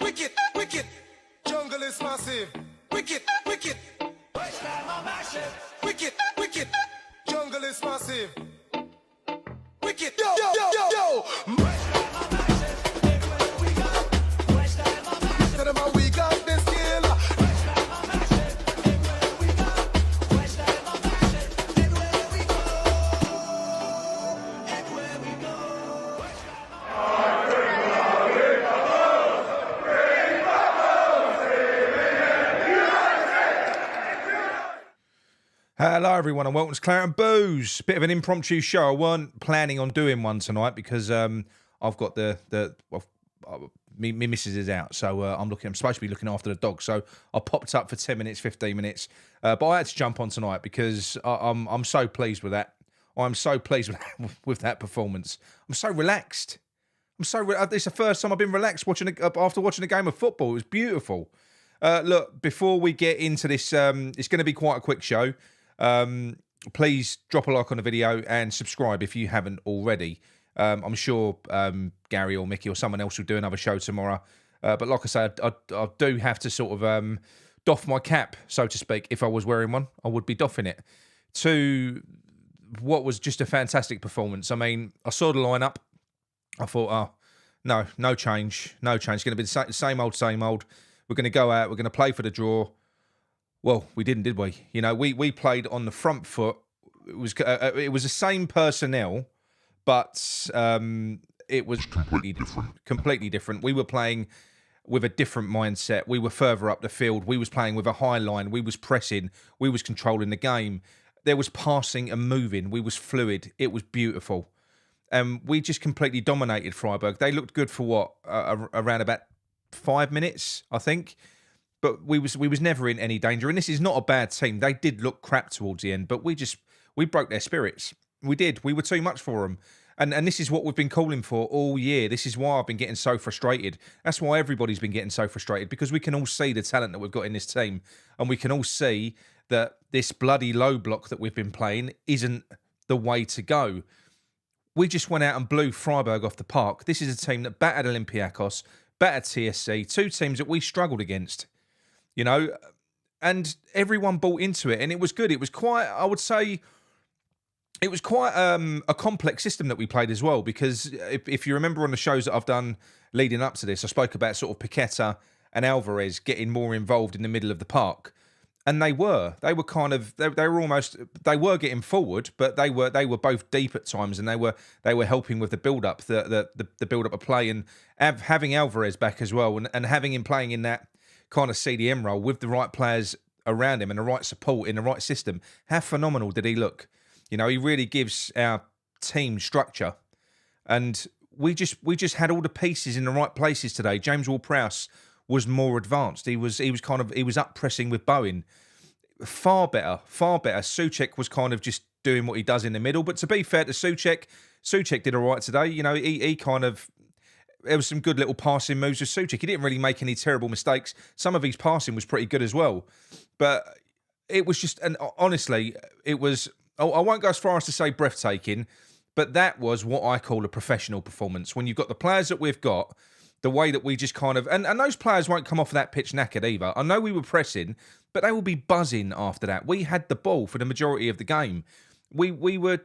wicked, wicked. Jungle is massive. Wicked, wicked. Wasteland on massive. Wicked, wicked. Jungle is massive. Wicked, yo, yo, yo, yo, yo. Wasteland on massive. Everywhere we go. Wasteland on massive. Tell them how we got this skill. Wasteland on massive. Everywhere we go. Wasteland on massive. Everywhere we go. Everywhere we go. Hello everyone and welcome to Claret and Booze. Bit of an impromptu show. I weren't planning on doing one tonight because I've got me missus is out, so I'm supposed to be looking after the dog. So I popped up for 10 minutes, 15 minutes, but I had to jump on tonight because I'm so pleased with that. I'm so pleased with that performance. I'm so relaxed. It's the first time I've been relaxed after watching a game of football. It was beautiful. Look, before we get into this, it's going to be quite a quick show. Please drop a like on the video and subscribe if you haven't already. I'm sure Gary or Mickey or someone else will do another show tomorrow. But like I say, I do have to sort of doff my cap, so to speak. If I was wearing one, I would be doffing it. To what was just a fantastic performance. I mean, I saw the lineup. I thought, oh, no change. It's going to be the same old, same old. We're going to go out. We're going to play for the draw. Well, we didn't, did we? You know, we played on the front foot. It was the same personnel, but it was completely different. We were playing with a different mindset. We were further up the field. We was playing with a high line. We was pressing. We was controlling the game. There was passing and moving. We was fluid. It was beautiful. We just completely dominated Freiburg. They looked good for what? Around about 5 minutes, I think. But we was never in any danger. And this is not a bad team. They did look crap towards the end, but we broke their spirits. We did. We were too much for them. And this is what we've been calling for all year. This is why I've been getting so frustrated. That's why everybody's been getting so frustrated, because we can all see the talent that we've got in this team. And we can all see that this bloody low block that we've been playing isn't the way to go. We just went out and blew Freiburg off the park. This is a team that battered Olympiacos, battered TSC, two teams that we struggled against. You know, and everyone bought into it, and it was good. It was quite, I would say, it was quite a complex system that we played as well, because if you remember on the shows that I've done leading up to this, I spoke about sort of Paqueta and Alvarez getting more involved in the middle of the park, and they were getting forward, but they were both deep at times, and they were helping with the build up, the build up of play, and having Alvarez back as well, and having him playing in that kind of CDM role with the right players around him and the right support in the right system. How phenomenal did he look? You know, he really gives our team structure, and we just had all the pieces in the right places today. James Ward-Prowse was more advanced. He was up pressing with Bowen. Far better. Souček was kind of just doing what he does in the middle. But to be fair to Souček did all right today. You know, he kind of, there was some good little passing moves with Souček. He didn't really make any terrible mistakes. Some of his passing was pretty good as well. But it was just, and honestly, it was, I won't go as far as to say breathtaking, but that was what I call a professional performance. When you've got the players that we've got, the way that we just kind of, and those players won't come off that pitch knackered either. I know we were pressing, but they will be buzzing after that. We had the ball for the majority of the game. We were.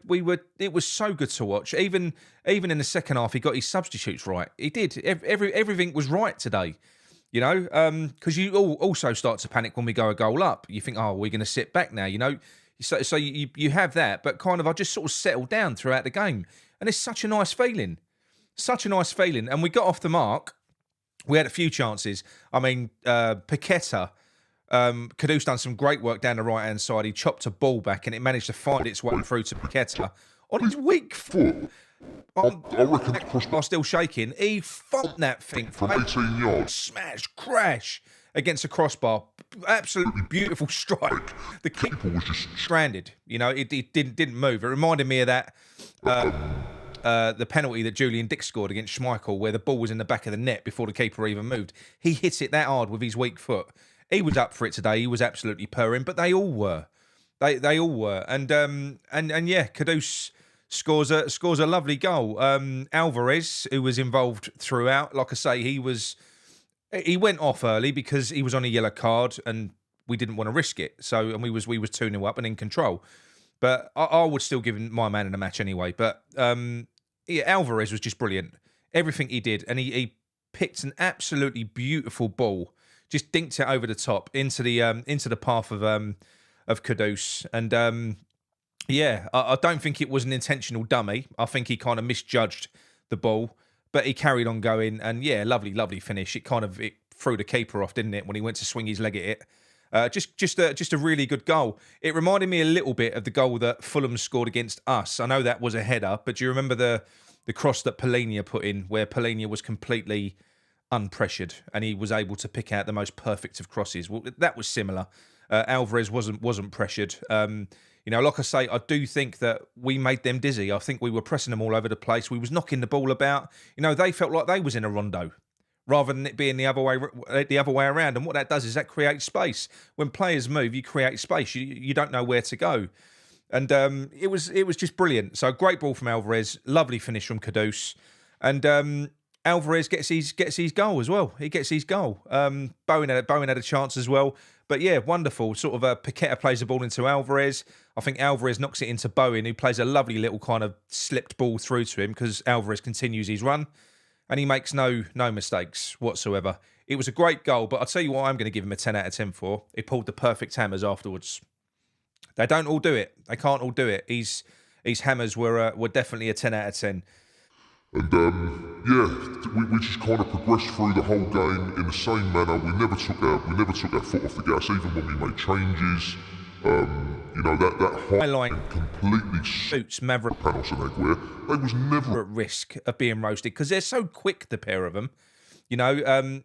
It was so good to watch. Even in the second half, he got his substitutes right. He did. Everything was right today. You know, because you also start to panic when we go a goal up. You think, oh, we're going to sit back now. You know, so you have that, but kind of I just sort of settled down throughout the game, and it's such a nice feeling. And we got off the mark. We had a few chances. I mean, Paqueta. Caduce done some great work down the right-hand side. He chopped a ball back and it managed to find its way through to Paqueta. On his weak foot, I reckon are still shaking. He thumped that thing from 18 yards. Smash, crash against a crossbar. Absolutely beautiful strike. The keeper was just stranded. You know, it didn't move. It reminded me of that the penalty that Julian Dick scored against Schmeichel, where the ball was in the back of the net before the keeper even moved. He hit it that hard with his weak foot. He was up for it today. He was absolutely purring, but they all were. They all were. And yeah, Caduce scores a lovely goal. Alvarez, who was involved throughout, like I say, he was He went off early because he was on a yellow card and we didn't want to risk it. So, and we was 2-0 up and in control. But I would still give him my man in the match anyway. But yeah, Alvarez was just brilliant. Everything he did, and he picked an absolutely beautiful ball, just dinked it over the top into the path of Kudus. And yeah, I don't think it was an intentional dummy. I think he kind of misjudged the ball, but he carried on going. And yeah, lovely finish. It threw the keeper off, didn't it, when he went to swing his leg at it. Just a really good goal. It reminded me a little bit of the goal that Fulham scored against us. I know that was a header, but do you remember the cross that Polina put in, where Polina was completely unpressured and he was able to pick out the most perfect of crosses? Well, that was similar. Alvarez wasn't pressured. Like I say, I do think that we made them dizzy. I think we were pressing them all over the place. We was knocking the ball about. They felt like they was in a rondo, rather than it being the other way around. And what that does is that creates space. When players move, you create space. You don't know where to go. And it was just brilliant. So great ball from Alvarez, lovely finish from Kudus. And Alvarez gets his goal as well. He gets his goal. Bowen had a chance as well. But yeah, wonderful. Sort of Paqueta plays the ball into Alvarez. I think Alvarez knocks it into Bowen, who plays a lovely little kind of slipped ball through to him because Alvarez continues his run. And he makes no mistakes whatsoever. It was a great goal, but I'll tell you what I'm going to give him a 10 out of 10 for. He pulled the perfect hammers afterwards. They don't all do it. They can't all do it. His hammers were definitely a 10 out of 10. And we just kind of progressed through the whole game in the same manner. We never took our foot off the gas, even when we made changes. That high line completely suits Maverick Panos and Aguirre. They was never at risk of being roasted because they're so quick, the pair of them. And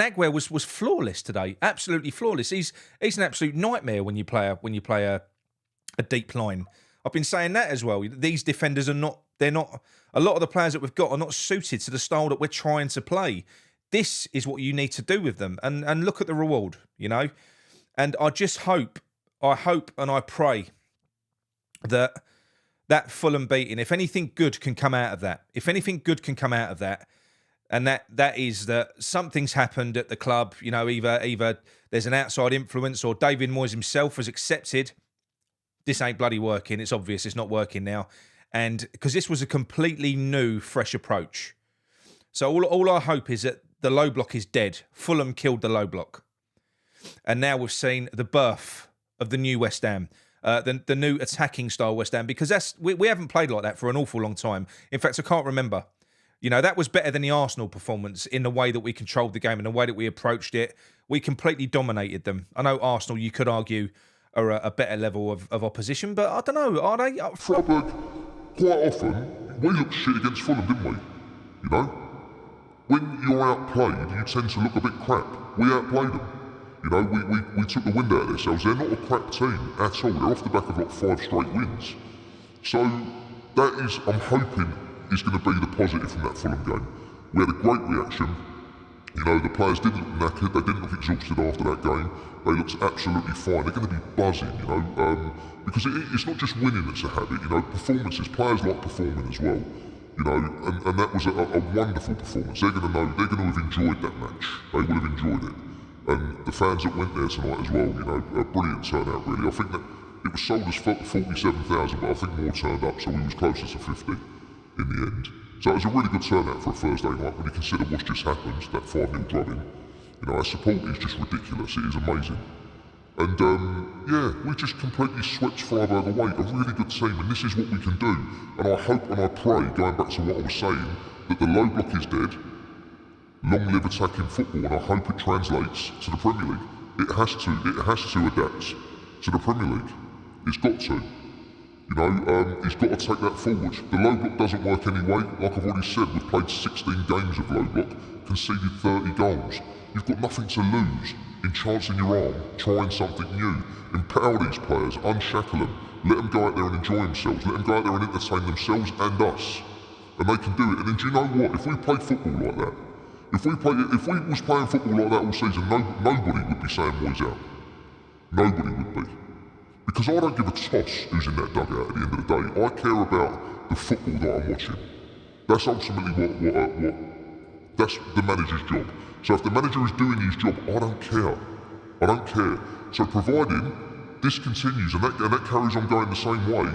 Aguirre was flawless today, absolutely flawless. He's an absolute nightmare when you play a deep line. I've been saying that as well. These defenders are not. They're not. A lot of the players that we've got are not suited to the style that we're trying to play. This is what you need to do with them, and look at the reward. And I just hope and I pray that Fulham beating, if anything good can come out of that, and that is that something's happened at the club, either there's an outside influence or David Moyes himself has accepted this ain't bloody working. It's obvious it's not working now. And because this was a completely new, fresh approach. So all I hope is that the low block is dead. Fulham killed the low block. And now we've seen the birth of the new West Ham, the new attacking style West Ham, because we haven't played like that for an awful long time. In fact, I can't remember. That was better than the Arsenal performance in the way that we controlled the game and the way that we approached it. We completely dominated them. I know Arsenal, you could argue, are a better level of opposition, but I don't know, are they? Freiburg, quite often, we looked shit against Fulham, didn't we? When you're outplayed, you tend to look a bit crap. We outplayed them. We took the wind out of themselves. They're not a crap team at all. They're off the back of 5 straight wins. So that is, I'm hoping, is going to be the positive from that Fulham game. We had a great reaction. The players didn't look knackered. They didn't look exhausted after that game. They looked absolutely fine. They're going to be buzzing, because it's not just winning that's a habit. Performances. Players like performing as well. And that was a wonderful performance. They're going to have enjoyed that match. They will have enjoyed it. And the fans that went there tonight as well, a brilliant turnout really. I think that it was sold as 47,000, but I think more turned up, so we was closer to 50 in the end. So it was a really good turnout for a Thursday night when you consider what's just happened, that 5-0 drubbing. Our support is just ridiculous, it is amazing. And we just completely swept Freiburg away, a really good team, and this is what we can do. And I hope and I pray, going back to what I was saying, that the low block is dead, long live attacking football, and I hope it translates to the Premier League. It has to adapt to the Premier League. It's got to. He's got to take that forward. The low block doesn't work anyway. Like I've already said, we've played 16 games of low block, conceded 30 goals. You've got nothing to lose in chancing your arm, trying something new. Empower these players, unshackle them, let them go out there and enjoy themselves, let them go out there and entertain themselves and us. And they can do it. And then do you know what? If we played football like that, if we was playing football like that all season, nobody would be saying Moyes out. Nobody would be. Because I don't give a toss who's in that dugout at the end of the day. I care about the football that I'm watching. That's ultimately what That's the manager's job. So if the manager is doing his job, I don't care. I don't care. So providing this continues and that carries on going the same way,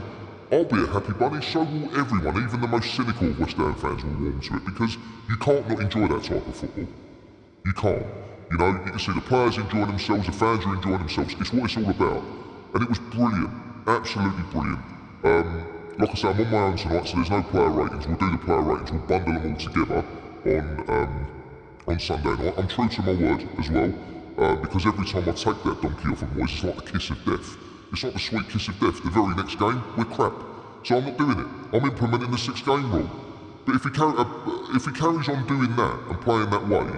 I'll be a happy bunny, so will everyone, even the most cynical of West Ham fans will warm to it, because you can't not enjoy that type of football. You can't. You know, you can see the players enjoying themselves, the fans are enjoying themselves. It's what it's all about. And it was brilliant. Absolutely brilliant. Like I say, I'm on my own tonight, so there's no player ratings. We'll do the player ratings. We'll bundle them all together on Sunday night. I'm true to my word as well, because every time I take that donkey off of Moyes, it's like the kiss of death. It's like the sweet kiss of death. The very next game, we're crap. So I'm not doing it. I'm implementing the 6-game rule. But if he carries on doing that and playing that way,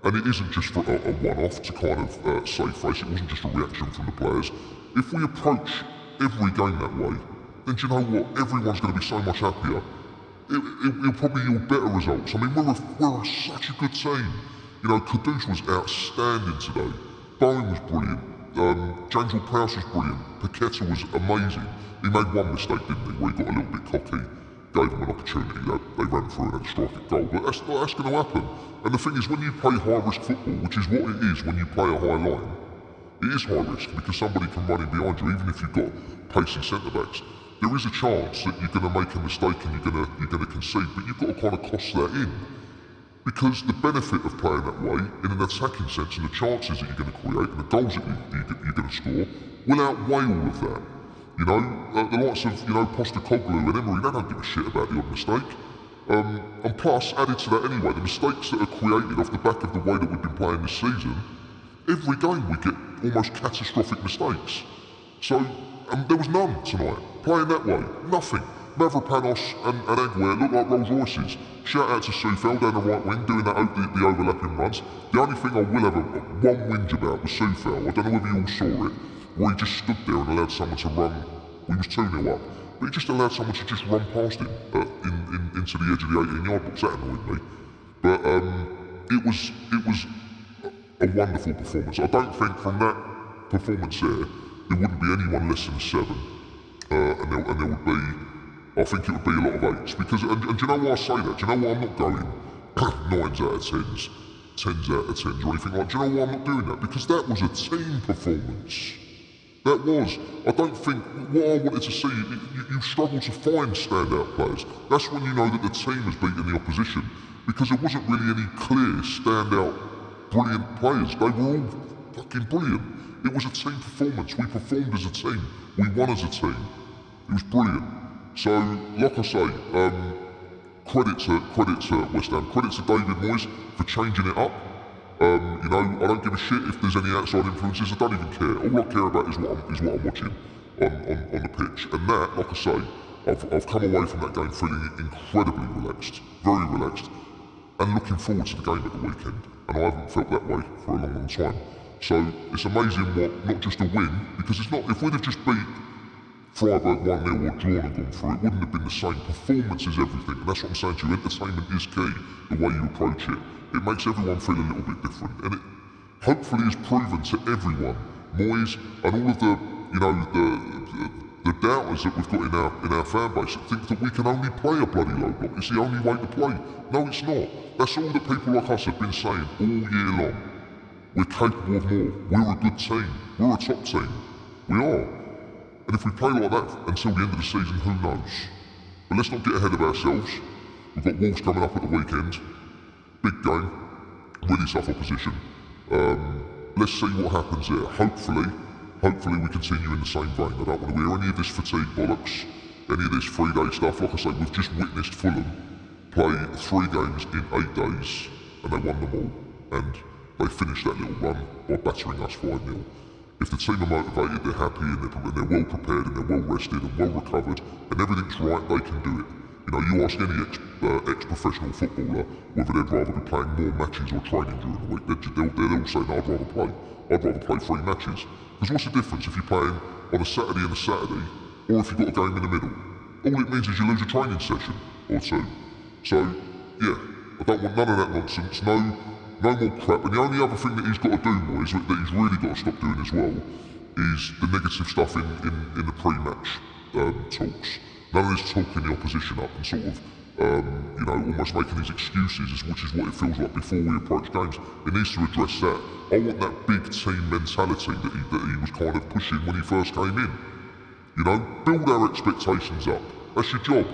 and it isn't just for a one-off to kind of save face, it wasn't just a reaction from the players. If we approach every game that way, then do you know what? Everyone's going to be so much happier. It'll probably yield better results. I mean, we're such a good team. You know, Kudus was outstanding today. Bowen was brilliant. James Ward-Prowse was brilliant. Paqueta was amazing. He made one mistake, didn't he, where he got a little bit cocky, gave him an opportunity that they ran through and had a strike at goal. But that's going to happen. And the thing is, when you play high-risk football, which is what it is when you play a high line, it is high risk because somebody can run in behind you, even if you've got pacey centre-backs. There is a chance that you're going to make a mistake and you're going to concede, but you've got to kind of cost that in. Because the benefit of playing that way, in an attacking sense, and the chances that you're going to create, and the goals that you're going to score, will outweigh all of that. You know, the likes of, you know, Postecoglou and Emery, they don't give a shit about the odd mistake. And plus, added to that anyway, the mistakes that are created off the back of the way that we've been playing this season, every game we get almost catastrophic mistakes. So, there was none tonight. Playing that way, nothing. Mavropanos and Aguirre look like Rolls Royces. Shout out to Soufal down the right wing, doing the overlapping runs. The only thing I will have one whinge about was Soufal. I don't know whether you all saw it, where he just stood there and allowed someone to run. We was 2-0 up, but he just allowed someone to just run past him into the edge of the 18-yard box. That annoyed me. But it was a wonderful performance. I don't think from that performance there wouldn't be anyone less than a 7, and there would be. I think it would be a lot of 8s, because, and do you know why I say that? Do you know why I'm not going 9s out of 10s, 10s out of 10s or anything like that? Do you know why I'm not doing that? Because that was a team performance. That was. I don't think, what I wanted to see, you struggle to find standout players. That's when you know that the team has beaten the opposition, because there wasn't really any clear, standout, brilliant players. They were all fucking brilliant. It was a team performance. We performed as a team. We won as a team. It was brilliant. So, like I say, credit to West Ham, credit to David Moyes for changing it up. You know, I don't give a shit if there's any outside influences. I don't even care. All I care about is what I'm watching on the pitch. And that, like I say, I've come away from that game feeling incredibly relaxed, very relaxed, and looking forward to the game at the weekend. And I haven't felt that way for a long, long time. So it's amazing what, not just a win, because it's not. If we'd have just beat Freiburg 1-0 or drawn and gone through, it wouldn't have been the same. Performance is everything, and that's what I'm saying to you. Entertainment is key, the way you approach it. It makes everyone feel a little bit different, and it hopefully is proven to everyone, Moyes and all of the, you know, the doubters that we've got in our fan base that think that we can only play a bloody low block. It's the only way to play. No, it's not. That's all that people like us have been saying all year long. We're capable of more. We're a good team. We're a top team. We are. And if we play like that until the end of the season, who knows? But let's not get ahead of ourselves. We've got Wolves coming up at the weekend. Big game. Really tough opposition. Let's see what happens there. Hopefully we continue in the same vein. I don't want to hear any of this fatigue bollocks, any of this 3-day stuff. Like I say, we've just witnessed Fulham play 3 games in 8 days, and they won them all. And they finished that little run by battering us 5-0. If the team are motivated, they're happy, and they're well prepared, and they're well rested, and well recovered, and everything's right, they can do it. You know, you ask any ex-professional footballer whether they'd rather be playing more matches or training during the week, they'll say, no, I'd rather play. I'd rather play 3 matches. Because what's the difference if you're playing on a Saturday and a Saturday, or if you've got a game in the middle? All it means is you lose a training session or 2. So, yeah, I don't want none of that nonsense. No more crap. And the only other thing that he's got to do, boys, that he's really got to stop doing as well, is the negative stuff in the pre-match talks. None of this talking the opposition up and sort of you know, almost making these excuses, which is what it feels like before we approach games. It needs to address that. I want that big team mentality that he was kind of pushing when he first came in. You know, build our expectations up. That's your job.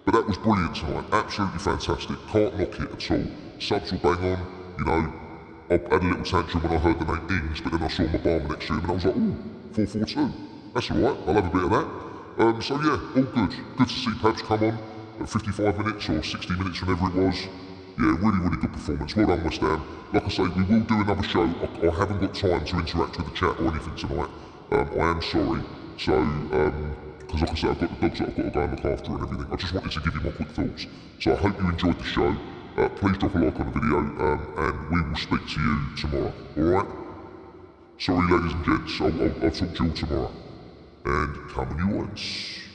But that was brilliant tonight, absolutely fantastic. Can't knock it at all. Subs will bang on, you know. I had a little tantrum when I heard the name Ings, but then I saw my barman next to him and I was like, ooh, 4-4-2. That's alright, I'll have a bit of that. So yeah, all good. Good to see Pabs come on at 55 minutes or 60 minutes, whenever it was. Yeah, really, really good performance. Well done, West Ham. Like I say, we will do another show. I haven't got time to interact with the chat or anything tonight. I am sorry. So, because like I said, I've got the dogs that I've got to go and look after and everything. I just wanted to give you my quick thoughts. So I hope you enjoyed the show. Please drop a like on the video, and we will speak to you tomorrow. Alright? Sorry, ladies and gents. I'll talk to you all tomorrow. And come on you once.